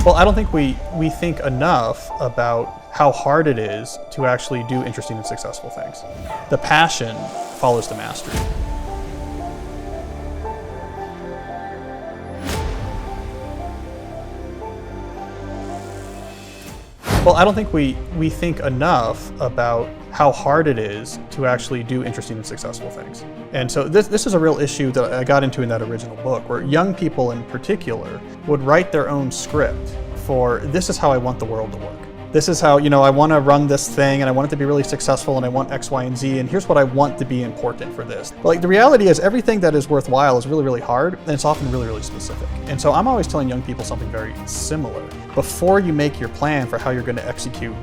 Well, I don't think we think enough about how hard it is to actually do interesting and successful things. The passion follows the mastery. Well, I don't think we think enough about how hard it is to actually do interesting and successful things. And so this is a real issue that I got into in that original book, where young people in particular would write their own script for, this is how I want the world to work. This is how, I want to run this thing and I want it to be really successful and I want X, Y, and Z, and here's what I want to be important for this. But like, the reality is everything that is worthwhile is really, really hard, and it's often really, really specific. And so I'm always telling young people something very similar. Before you make your plan for how you're going to execute,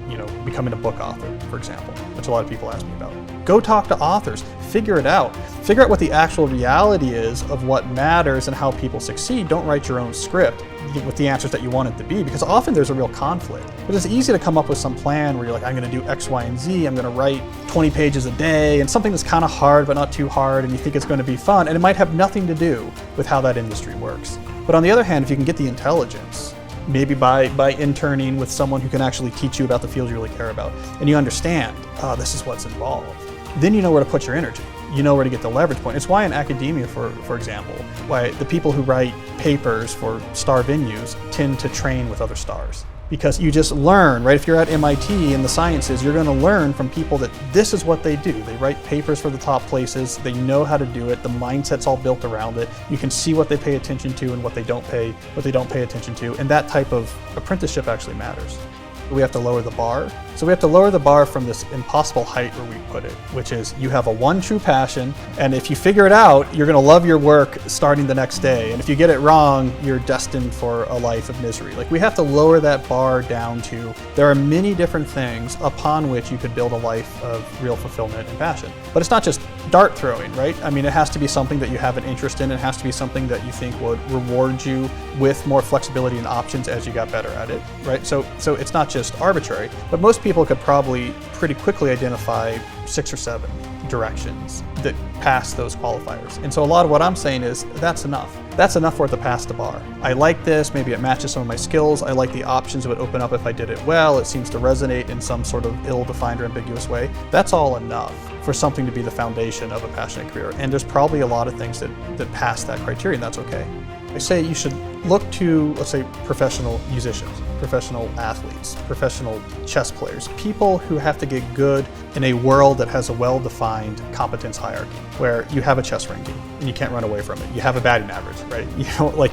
becoming a book author, for example, which a lot of people ask me about, go talk to authors, figure it out. Figure out what the actual reality is of what matters and how people succeed. Don't write your own script with the answers that you want it to be, because often there's a real conflict. But it's easy to come up with some plan where you're like, I'm going to do X, Y, and Z. I'm going to write 20 pages a day, and something that's kind of hard but not too hard, and you think it's going to be fun, and it might have nothing to do with how that industry works. But on the other hand, if you can get the intelligence, maybe by interning with someone who can actually teach you about the field you really care about, and you understand, this is what's involved, then you know where to put your energy. You know where to get the leverage point. It's why in academia, for example, why the people who write papers for star venues tend to train with other stars. Because you just learn, right? If you're at MIT in the sciences, you're going to learn from people that this is what they do. They write papers for the top places. They know how to do it. The mindset's all built around it. You can see what they pay attention to and what they don't pay attention to. And that type of apprenticeship actually matters. We have to lower the bar. So we have to lower the bar from this impossible height where we put it, which is you have a one true passion, and if you figure it out, you're going to love your work starting the next day. And if you get it wrong, you're destined for a life of misery. Like, we have to lower that bar down to, there are many different things upon which you could build a life of real fulfillment and passion. But it's not just dart throwing, right? I mean, it has to be something that you have an interest in. It has to be something that you think would reward you with more flexibility and options as you got better at it, right? So it's not just arbitrary, but most people could probably pretty quickly identify 6 or 7 directions that pass those qualifiers. And so a lot of what I'm saying is that's enough. That's enough for it to pass the bar. I like this, maybe it matches some of my skills. I like the options it would open up if I did it well. It seems to resonate in some sort of ill-defined or ambiguous way. That's all enough for something to be the foundation of a passionate career. And there's probably a lot of things that pass that criteria, and that's okay. I say you should look to, let's say, professional musicians, professional athletes, professional chess players, people who have to get good in a world that has a well-defined competence hierarchy, where you have a chess ranking and you can't run away from it. You have a batting average, right?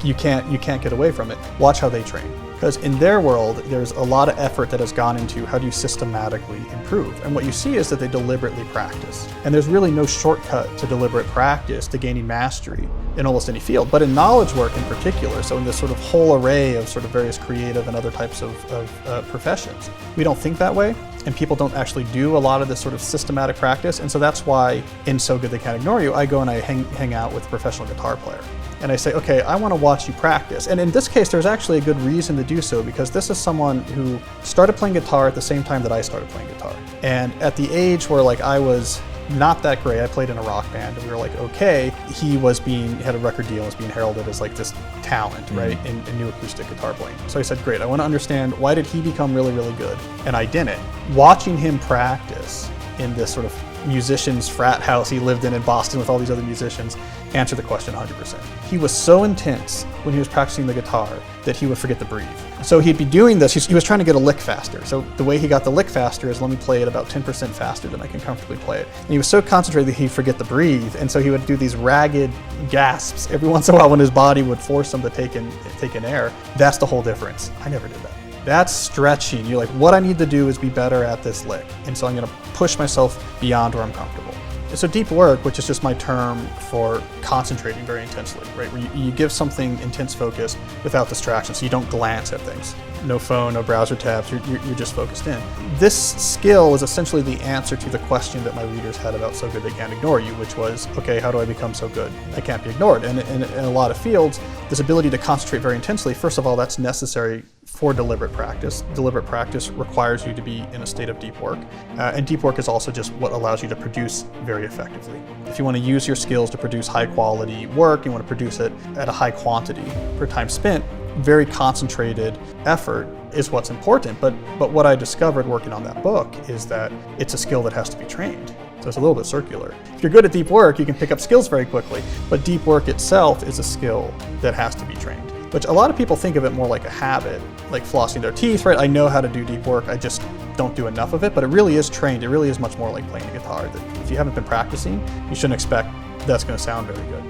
You can't get away from it. Watch how they train. Because in their world, there's a lot of effort that has gone into how do you systematically improve. And what you see is that they deliberately practice. And there's really no shortcut to deliberate practice to gaining mastery in almost any field. But in knowledge work in particular, so in this sort of whole array of sort of various creative and other types of professions, we don't think that way. And people don't actually do a lot of this sort of systematic practice. And so that's why in So Good They Can't Ignore You, I go and I hang out with a professional guitar player. And I say, okay, I want to watch you practice. And in this case, there's actually a good reason to do so, because this is someone who started playing guitar at the same time that I started playing guitar. And at the age where I was not that great, I played in a rock band, and we were like, okay, he had a record deal and was being heralded as like this talent, right, in new acoustic guitar playing. So I said, great, I want to understand, why did he become really, really good? And I didn't. Watching him practice in this sort of musician's frat house he lived in Boston with all these other musicians, answer the question 100%. He was so intense when he was practicing the guitar that he would forget to breathe. So he'd be doing this, he was trying to get a lick faster. So the way he got the lick faster is, let me play it about 10% faster than I can comfortably play it. And he was so concentrated that he'd forget to breathe, and so he would do these ragged gasps every once in a while when his body would force him to take in air. That's the whole difference. I never did that. That's stretching. You're like, what I need to do is be better at this lick. And so I'm going to push myself beyond where I'm comfortable. So deep work, which is just my term for concentrating very intensely, right? Where you give something intense focus without distraction, so you don't glance at things. No phone, no browser tabs, you're just focused in. This skill is essentially the answer to the question that my readers had about So Good They Can't Ignore You, which was, okay, how do I become so good? I can't be ignored. And in a lot of fields, this ability to concentrate very intensely, first of all, that's necessary for deliberate practice. Deliberate practice requires you to be in a state of deep work. And deep work is also just what allows you to produce very effectively. If you want to use your skills to produce high quality work, you want to produce it at a high quantity per time spent, very concentrated effort is what's important. But what I discovered working on that book is that it's a skill that has to be trained. So it's a little bit circular. If you're good at deep work, you can pick up skills very quickly, but deep work itself is a skill that has to be trained, which a lot of people think of it more like a habit, like flossing their teeth, right? I know how to do deep work, I just don't do enough of it, but it really is trained. It really is much more like playing the guitar. That if you haven't been practicing, you shouldn't expect that's going to sound very good.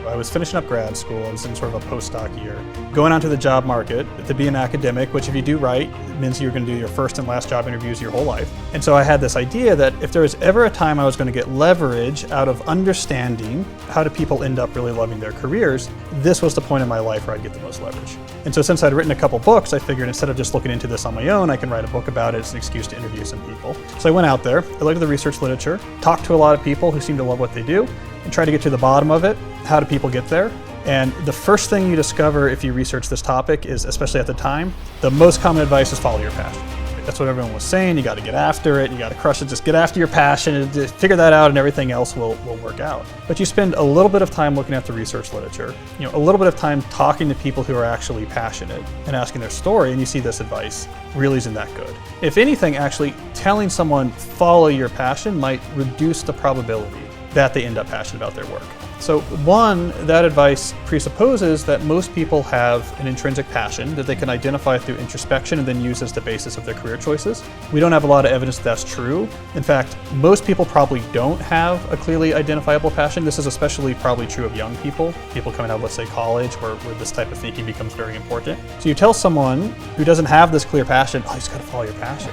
I was finishing up grad school. I was in sort of a postdoc year, going onto the job market to be an academic, which if you do right, it means you're going to do your first and last job interviews your whole life. And so I had this idea that if there was ever a time I was going to get leverage out of understanding how do people end up really loving their careers, this was the point in my life where I'd get the most leverage. And so since I'd written a couple books, I figured instead of just looking into this on my own, I can write a book about it as an excuse to interview some people. So I went out there, I looked at the research literature, talked to a lot of people who seem to love what they do, and tried to get to the bottom of it. How do people get there? And the first thing you discover if you research this topic is, especially at the time, the most common advice is follow your passion. That's what everyone was saying. You got to get after it. You got to crush it. Just get after your passion and just figure that out, and everything else will work out. But you spend a little bit of time looking at the research literature, a little bit of time talking to people who are actually passionate and asking their story, and you see this advice really isn't that good. If anything, actually telling someone follow your passion might reduce the probability that they end up passionate about their work. So one, that advice presupposes that most people have an intrinsic passion that they can identify through introspection and then use as the basis of their career choices. We don't have a lot of evidence that that's true. In fact, most people probably don't have a clearly identifiable passion. This is especially probably true of young people coming out of, let's say, college, where this type of thinking becomes very important. So you tell someone who doesn't have this clear passion, oh, you just gotta follow your passion.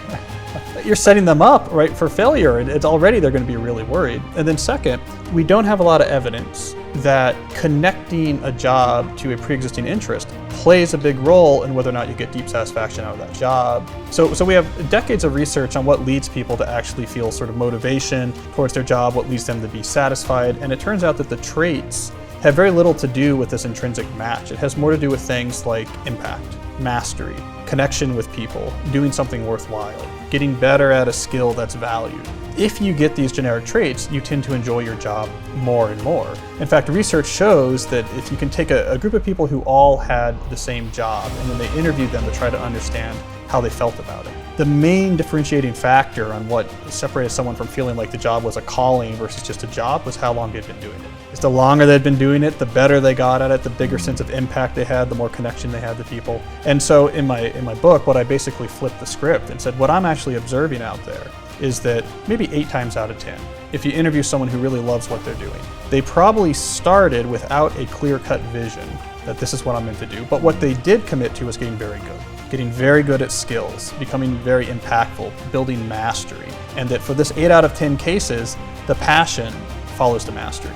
You're setting them up, right, for failure, and it's already they're going to be really worried. And then second, we don't have a lot of evidence that connecting a job to a pre-existing interest plays a big role in whether or not you get deep satisfaction out of that job. So we have decades of research on what leads people to actually feel sort of motivation towards their job, what leads them to be satisfied, and it turns out that the traits have very little to do with this intrinsic match. It has more to do with things like impact, mastery, connection with people, doing something worthwhile, getting better at a skill that's valued. If you get these generic traits, you tend to enjoy your job more and more. In fact, research shows that if you can take a group of people who all had the same job and then they interviewed them to try to understand how they felt about it, the main differentiating factor on what separated someone from feeling like the job was a calling versus just a job was how long they'd been doing it. Just the longer they'd been doing it, the better they got at it, the bigger sense of impact they had, the more connection they had to people. And so in my book, what I basically flipped the script and said, what I'm actually observing out there is that maybe 8 times out of 10, if you interview someone who really loves what they're doing, they probably started without a clear-cut vision that this is what I'm meant to do. But what they did commit to was getting very good at skills, becoming very impactful, building mastery. And that for this 8 out of 10 cases, the passion follows the mastery.